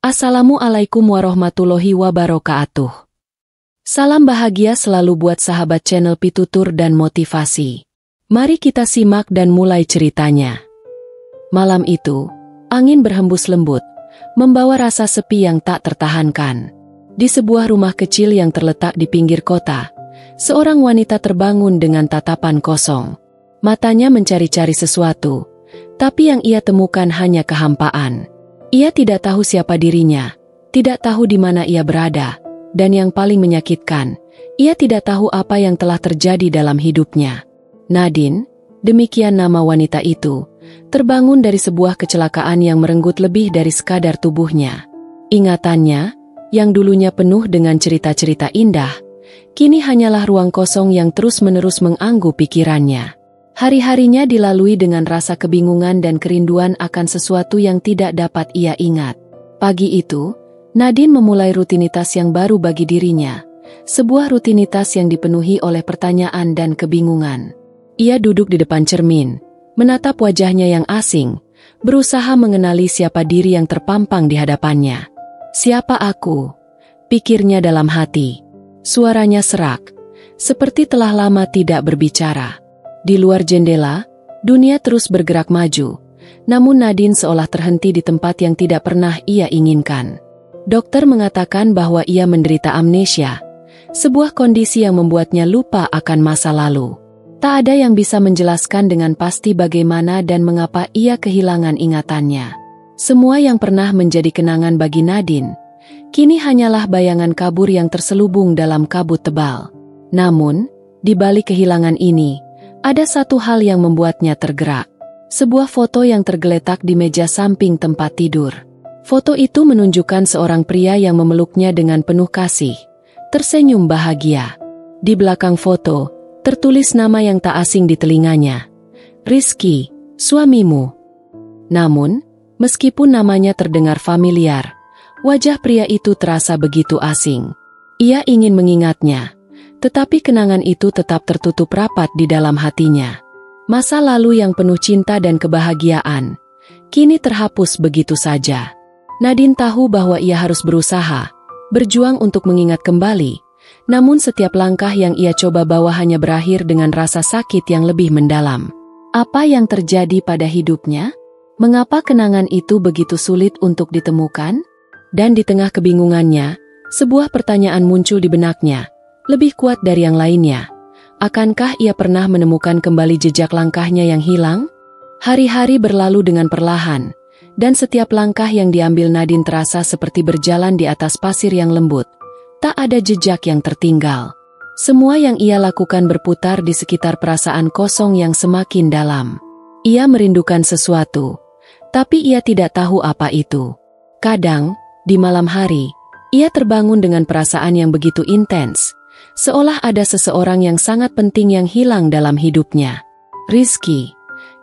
Assalamualaikum warahmatullahi wabarakatuh. Salam bahagia selalu buat sahabat channel Pitutur dan Motivasi. Mari kita simak dan mulai ceritanya. Malam itu, angin berhembus lembut, membawa rasa sepi yang tak tertahankan. Di sebuah rumah kecil yang terletak di pinggir kota, seorang wanita terbangun dengan tatapan kosong. Matanya mencari-cari sesuatu, tapi yang ia temukan hanya kehampaan. Ia tidak tahu siapa dirinya, tidak tahu di mana ia berada, dan yang paling menyakitkan, ia tidak tahu apa yang telah terjadi dalam hidupnya. Nadine, demikian nama wanita itu, terbangun dari sebuah kecelakaan yang merenggut lebih dari sekadar tubuhnya. Ingatannya, yang dulunya penuh dengan cerita-cerita indah, kini hanyalah ruang kosong yang terus-menerus mengganggu pikirannya. Hari-harinya dilalui dengan rasa kebingungan dan kerinduan akan sesuatu yang tidak dapat ia ingat. Pagi itu, Nadine memulai rutinitas yang baru bagi dirinya, sebuah rutinitas yang dipenuhi oleh pertanyaan dan kebingungan. Ia duduk di depan cermin, menatap wajahnya yang asing, berusaha mengenali siapa diri yang terpampang di hadapannya. "Siapa aku?" pikirnya dalam hati. Suaranya serak, seperti telah lama tidak berbicara. Di luar jendela, dunia terus bergerak maju, namun Nadine seolah terhenti di tempat yang tidak pernah ia inginkan. Dokter mengatakan bahwa ia menderita amnesia, sebuah kondisi yang membuatnya lupa akan masa lalu. Tak ada yang bisa menjelaskan dengan pasti bagaimana dan mengapa ia kehilangan ingatannya. Semua yang pernah menjadi kenangan bagi Nadine, kini hanyalah bayangan kabur yang terselubung dalam kabut tebal. Namun, di balik kehilangan ini, ada satu hal yang membuatnya tergerak. Sebuah foto yang tergeletak di meja samping tempat tidur. Foto itu menunjukkan seorang pria yang memeluknya dengan penuh kasih, tersenyum bahagia. Di belakang foto, tertulis nama yang tak asing di telinganya. Rizky, suamimu. Namun, meskipun namanya terdengar familiar, wajah pria itu terasa begitu asing. Ia ingin mengingatnya, tetapi kenangan itu tetap tertutup rapat di dalam hatinya. Masa lalu yang penuh cinta dan kebahagiaan, kini terhapus begitu saja. Nadine tahu bahwa ia harus berusaha, berjuang untuk mengingat kembali, namun setiap langkah yang ia coba bawa hanya berakhir dengan rasa sakit yang lebih mendalam. Apa yang terjadi pada hidupnya? Mengapa kenangan itu begitu sulit untuk ditemukan? Dan di tengah kebingungannya, sebuah pertanyaan muncul di benaknya. Lebih kuat dari yang lainnya. Akankah ia pernah menemukan kembali jejak langkahnya yang hilang? Hari-hari berlalu dengan perlahan, dan setiap langkah yang diambil Nadine terasa seperti berjalan di atas pasir yang lembut. Tak ada jejak yang tertinggal. Semua yang ia lakukan berputar di sekitar perasaan kosong yang semakin dalam. Ia merindukan sesuatu, tapi ia tidak tahu apa itu. Kadang, di malam hari, ia terbangun dengan perasaan yang begitu intens, seolah ada seseorang yang sangat penting yang hilang dalam hidupnya. Rizky.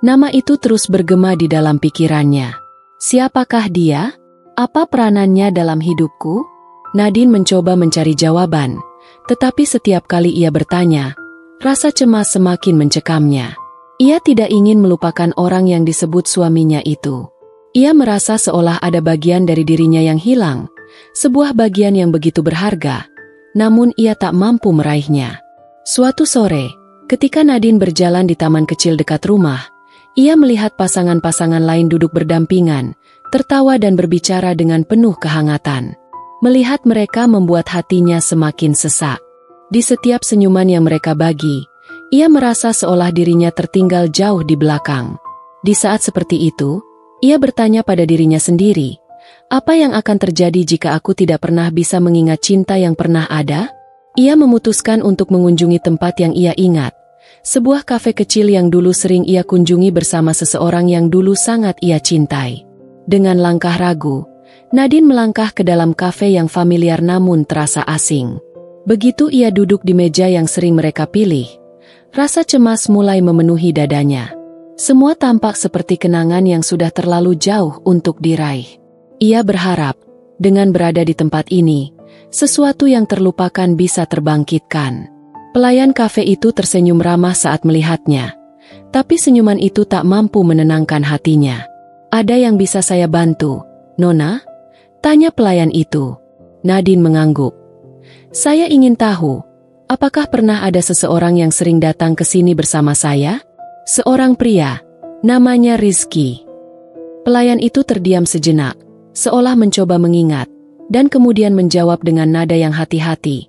Nama itu terus bergema di dalam pikirannya. Siapakah dia? Apa peranannya dalam hidupku? Nadine mencoba mencari jawaban, tetapi setiap kali ia bertanya, rasa cemas semakin mencekamnya. Ia tidak ingin melupakan orang yang disebut suaminya itu. Ia merasa seolah ada bagian dari dirinya yang hilang, sebuah bagian yang begitu berharga, namun ia tak mampu meraihnya. Suatu sore, ketika Nadine berjalan di taman kecil dekat rumah, ia melihat pasangan-pasangan lain duduk berdampingan, tertawa dan berbicara dengan penuh kehangatan. Melihat mereka membuat hatinya semakin sesak. Di setiap senyuman yang mereka bagi, ia merasa seolah dirinya tertinggal jauh di belakang. Di saat seperti itu, ia bertanya pada dirinya sendiri, apa yang akan terjadi jika aku tidak pernah bisa mengingat cinta yang pernah ada? Ia memutuskan untuk mengunjungi tempat yang ia ingat. Sebuah kafe kecil yang dulu sering ia kunjungi bersama seseorang yang dulu sangat ia cintai. Dengan langkah ragu, Nadine melangkah ke dalam kafe yang familiar namun terasa asing. Begitu ia duduk di meja yang sering mereka pilih, rasa cemas mulai memenuhi dadanya. Semua tampak seperti kenangan yang sudah terlalu jauh untuk diraih. Ia berharap, dengan berada di tempat ini, sesuatu yang terlupakan bisa terbangkitkan. Pelayan kafe itu tersenyum ramah saat melihatnya, tapi senyuman itu tak mampu menenangkan hatinya. Ada yang bisa saya bantu, Nona? Tanya pelayan itu. Nadine mengangguk. Saya ingin tahu, apakah pernah ada seseorang yang sering datang ke sini bersama saya? Seorang pria, namanya Rizky. Pelayan itu terdiam sejenak, seolah mencoba mengingat, dan kemudian menjawab dengan nada yang hati-hati.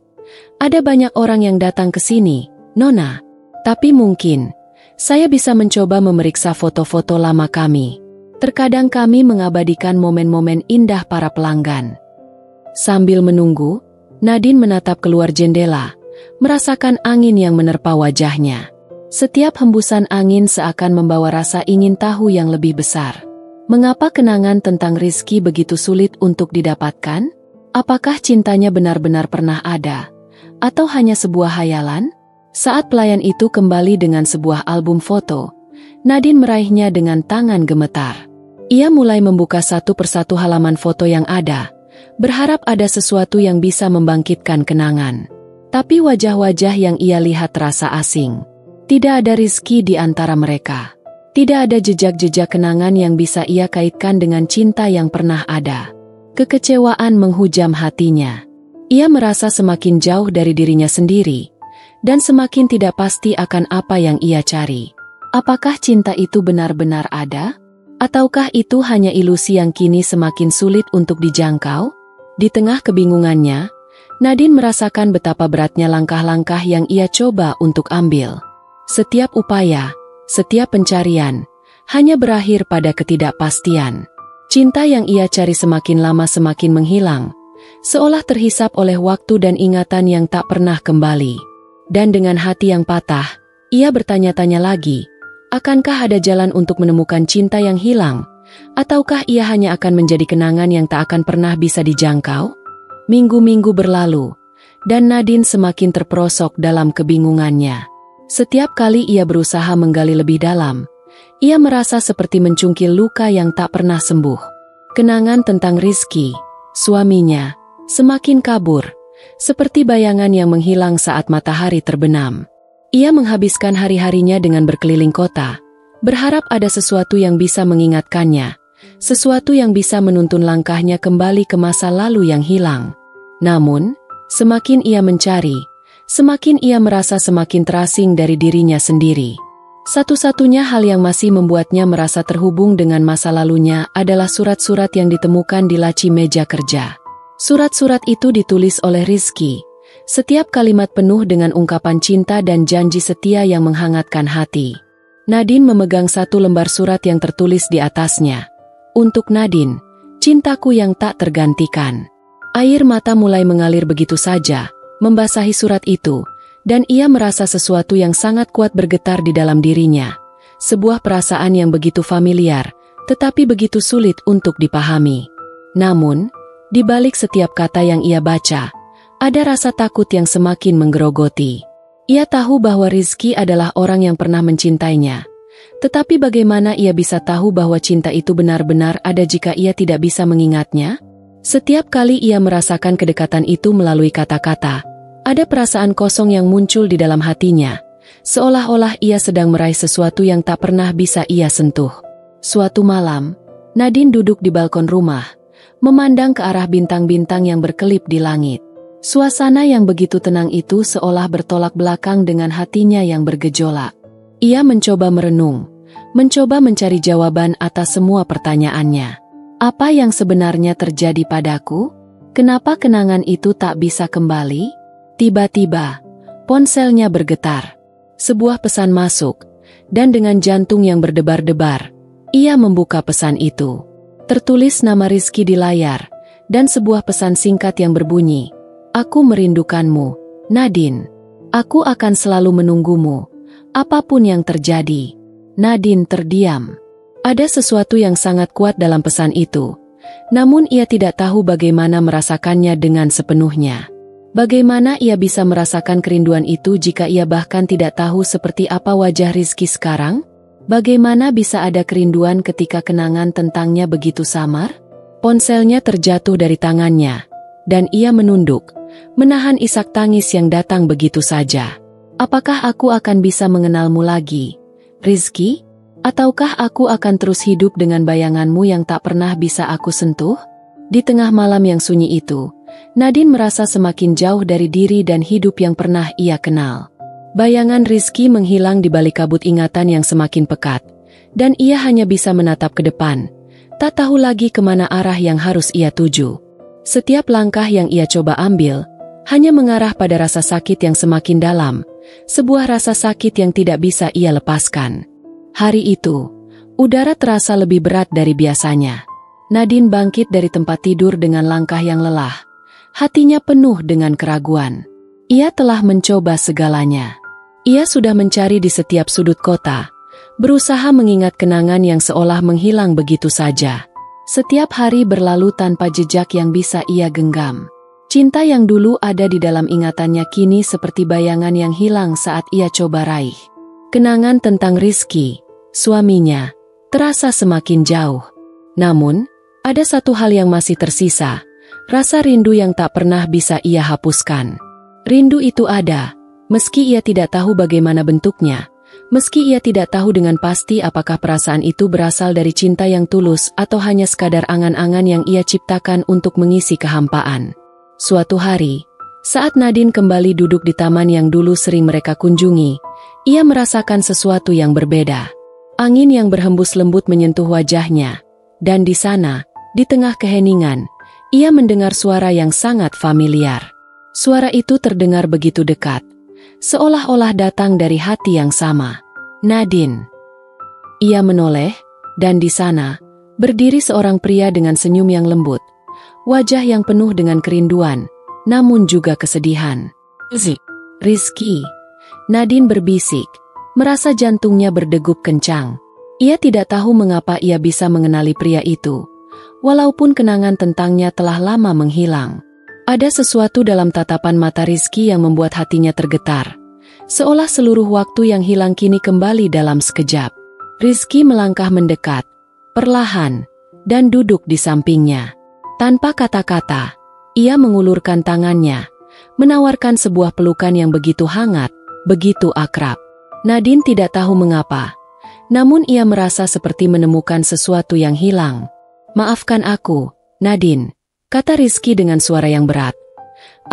Ada banyak orang yang datang ke sini, Nona. Tapi mungkin, saya bisa mencoba memeriksa foto-foto lama kami. Terkadang kami mengabadikan momen-momen indah para pelanggan. Sambil menunggu, Nadine menatap keluar jendela, merasakan angin yang menerpa wajahnya. Setiap hembusan angin seakan membawa rasa ingin tahu yang lebih besar. Mengapa kenangan tentang Rizky begitu sulit untuk didapatkan? Apakah cintanya benar-benar pernah ada? Atau hanya sebuah hayalan? Saat pelayan itu kembali dengan sebuah album foto, Nadine meraihnya dengan tangan gemetar. Ia mulai membuka satu persatu halaman foto yang ada, berharap ada sesuatu yang bisa membangkitkan kenangan. Tapi wajah-wajah yang ia lihat terasa asing. Tidak ada Rizky di antara mereka. Tidak ada jejak-jejak kenangan yang bisa ia kaitkan dengan cinta yang pernah ada. Kekecewaan menghujam hatinya. Ia merasa semakin jauh dari dirinya sendiri, dan semakin tidak pasti akan apa yang ia cari. Apakah cinta itu benar-benar ada? Ataukah itu hanya ilusi yang kini semakin sulit untuk dijangkau? Di tengah kebingungannya, Nadine merasakan betapa beratnya langkah-langkah yang ia coba untuk ambil. Setiap upaya, setiap pencarian, hanya berakhir pada ketidakpastian. Cinta yang ia cari semakin lama semakin menghilang, seolah terhisap oleh waktu dan ingatan yang tak pernah kembali. Dan dengan hati yang patah, ia bertanya-tanya lagi, akankah ada jalan untuk menemukan cinta yang hilang? Ataukah ia hanya akan menjadi kenangan yang tak akan pernah bisa dijangkau? Minggu-minggu berlalu, dan Nadine semakin terperosok dalam kebingungannya. Setiap kali ia berusaha menggali lebih dalam, ia merasa seperti mencungkil luka yang tak pernah sembuh. Kenangan tentang Rizky, suaminya, semakin kabur, seperti bayangan yang menghilang saat matahari terbenam. Ia menghabiskan hari-harinya dengan berkeliling kota, berharap ada sesuatu yang bisa mengingatkannya, sesuatu yang bisa menuntun langkahnya kembali ke masa lalu yang hilang. Namun, semakin ia mencari, semakin ia merasa semakin terasing dari dirinya sendiri. Satu-satunya hal yang masih membuatnya merasa terhubung dengan masa lalunya adalah surat-surat yang ditemukan di laci meja kerja. Surat-surat itu ditulis oleh Rizky. Setiap kalimat penuh dengan ungkapan cinta dan janji setia yang menghangatkan hati. Nadine memegang satu lembar surat yang tertulis di atasnya. Untuk Nadine, cintaku yang tak tergantikan. Air mata mulai mengalir begitu saja, membasahi surat itu, dan ia merasa sesuatu yang sangat kuat bergetar di dalam dirinya. Sebuah perasaan yang begitu familiar, tetapi begitu sulit untuk dipahami. Namun, di balik setiap kata yang ia baca, ada rasa takut yang semakin menggerogoti. Ia tahu bahwa Rizky adalah orang yang pernah mencintainya. Tetapi bagaimana ia bisa tahu bahwa cinta itu benar-benar ada jika ia tidak bisa mengingatnya? Setiap kali ia merasakan kedekatan itu melalui kata-kata, ada perasaan kosong yang muncul di dalam hatinya, seolah-olah ia sedang meraih sesuatu yang tak pernah bisa ia sentuh. Suatu malam, Nadine duduk di balkon rumah, memandang ke arah bintang-bintang yang berkelip di langit. Suasana yang begitu tenang itu seolah bertolak belakang dengan hatinya yang bergejolak. Ia mencoba merenung, mencoba mencari jawaban atas semua pertanyaannya. Apa yang sebenarnya terjadi padaku? Kenapa kenangan itu tak bisa kembali? Tiba-tiba, ponselnya bergetar. Sebuah pesan masuk, dan dengan jantung yang berdebar-debar, ia membuka pesan itu. Tertulis nama Rizky di layar, dan sebuah pesan singkat yang berbunyi, "Aku merindukanmu, Nadine. Aku akan selalu menunggumu, apapun yang terjadi." Nadine terdiam. Ada sesuatu yang sangat kuat dalam pesan itu, namun ia tidak tahu bagaimana merasakannya dengan sepenuhnya. Bagaimana ia bisa merasakan kerinduan itu jika ia bahkan tidak tahu seperti apa wajah Rizky sekarang? Bagaimana bisa ada kerinduan ketika kenangan tentangnya begitu samar? Ponselnya terjatuh dari tangannya, dan ia menunduk, menahan isak tangis yang datang begitu saja. Apakah aku akan bisa mengenalmu lagi, Rizky? Ataukah aku akan terus hidup dengan bayanganmu yang tak pernah bisa aku sentuh? Di tengah malam yang sunyi itu, Nadine merasa semakin jauh dari diri dan hidup yang pernah ia kenal. Bayangan Rizky menghilang di balik kabut ingatan yang semakin pekat, dan ia hanya bisa menatap ke depan, tak tahu lagi kemana arah yang harus ia tuju. Setiap langkah yang ia coba ambil, hanya mengarah pada rasa sakit yang semakin dalam, sebuah rasa sakit yang tidak bisa ia lepaskan. Hari itu, udara terasa lebih berat dari biasanya. Nadine bangkit dari tempat tidur dengan langkah yang lelah, hatinya penuh dengan keraguan. Ia telah mencoba segalanya. Ia sudah mencari di setiap sudut kota, berusaha mengingat kenangan yang seolah menghilang begitu saja. Setiap hari berlalu tanpa jejak yang bisa ia genggam. Cinta yang dulu ada di dalam ingatannya kini seperti bayangan yang hilang saat ia coba raih. Kenangan tentang Rizky, suaminya, terasa semakin jauh. Namun, ada satu hal yang masih tersisa, rasa rindu yang tak pernah bisa ia hapuskan. Rindu itu ada, meski ia tidak tahu bagaimana bentuknya, meski ia tidak tahu dengan pasti apakah perasaan itu berasal dari cinta yang tulus atau hanya sekadar angan-angan yang ia ciptakan untuk mengisi kehampaan. Suatu hari, saat Nadine kembali duduk di taman yang dulu sering mereka kunjungi, ia merasakan sesuatu yang berbeda. Angin yang berhembus lembut menyentuh wajahnya, dan di sana, di tengah keheningan, ia mendengar suara yang sangat familiar. Suara itu terdengar begitu dekat, seolah-olah datang dari hati yang sama. Nadine. Ia menoleh, dan di sana, berdiri seorang pria dengan senyum yang lembut. Wajah yang penuh dengan kerinduan, namun juga kesedihan. Rizky. Nadine berbisik, merasa jantungnya berdegup kencang. Ia tidak tahu mengapa ia bisa mengenali pria itu, walaupun kenangan tentangnya telah lama menghilang. Ada sesuatu dalam tatapan mata Rizky yang membuat hatinya tergetar, seolah seluruh waktu yang hilang kini kembali dalam sekejap. Rizky melangkah mendekat, perlahan, dan duduk di sampingnya. Tanpa kata-kata, ia mengulurkan tangannya, menawarkan sebuah pelukan yang begitu hangat, begitu akrab. Nadine tidak tahu mengapa, namun ia merasa seperti menemukan sesuatu yang hilang. "Maafkan aku, Nadine," kata Rizky dengan suara yang berat.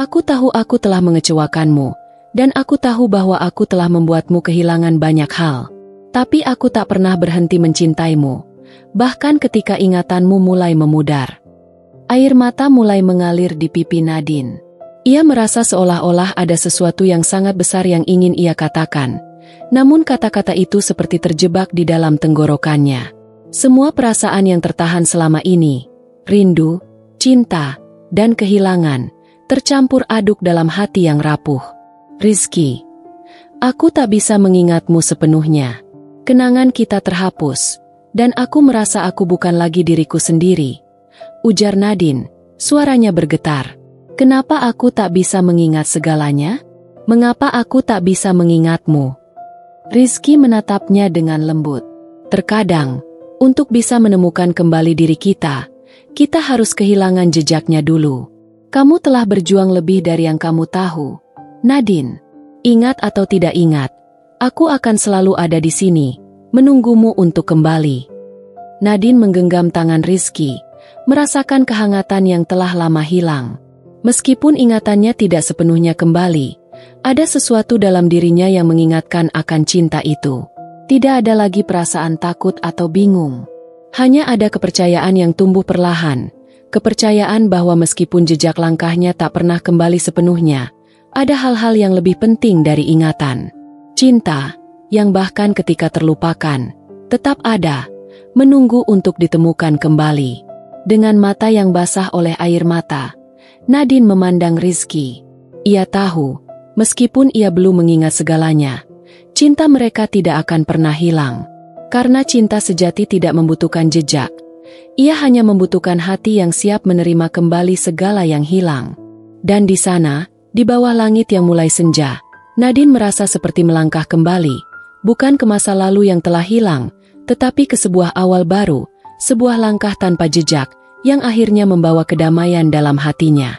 "Aku tahu aku telah mengecewakanmu, dan aku tahu bahwa aku telah membuatmu kehilangan banyak hal. Tapi aku tak pernah berhenti mencintaimu, bahkan ketika ingatanmu mulai memudar." Air mata mulai mengalir di pipi Nadine. Ia merasa seolah-olah ada sesuatu yang sangat besar yang ingin ia katakan, namun kata-kata itu seperti terjebak di dalam tenggorokannya. Semua perasaan yang tertahan selama ini, rindu, cinta, dan kehilangan, tercampur aduk dalam hati yang rapuh. "Rizky, aku tak bisa mengingatmu sepenuhnya. Kenangan kita terhapus, dan aku merasa aku bukan lagi diriku sendiri," ujar Nadine, suaranya bergetar. "Kenapa aku tak bisa mengingat segalanya? Mengapa aku tak bisa mengingatmu?" Rizky menatapnya dengan lembut. "Terkadang, untuk bisa menemukan kembali diri kita, kita harus kehilangan jejaknya dulu. Kamu telah berjuang lebih dari yang kamu tahu, Nadine. Ingat atau tidak ingat, aku akan selalu ada di sini, menunggumu untuk kembali." Nadine menggenggam tangan Rizky, merasakan kehangatan yang telah lama hilang. Meskipun ingatannya tidak sepenuhnya kembali, ada sesuatu dalam dirinya yang mengingatkan akan cinta itu. Tidak ada lagi perasaan takut atau bingung. Hanya ada kepercayaan yang tumbuh perlahan, kepercayaan bahwa meskipun jejak langkahnya tak pernah kembali sepenuhnya, ada hal-hal yang lebih penting dari ingatan. Cinta, yang bahkan ketika terlupakan, tetap ada, menunggu untuk ditemukan kembali. Dengan mata yang basah oleh air mata, Nadine memandang Rizky. Ia tahu, meskipun ia belum mengingat segalanya, cinta mereka tidak akan pernah hilang. Karena cinta sejati tidak membutuhkan jejak, ia hanya membutuhkan hati yang siap menerima kembali segala yang hilang. Dan di sana, di bawah langit yang mulai senja, Nadine merasa seperti melangkah kembali, bukan ke masa lalu yang telah hilang, tetapi ke sebuah awal baru, sebuah langkah tanpa jejak, yang akhirnya membawa kedamaian dalam hatinya.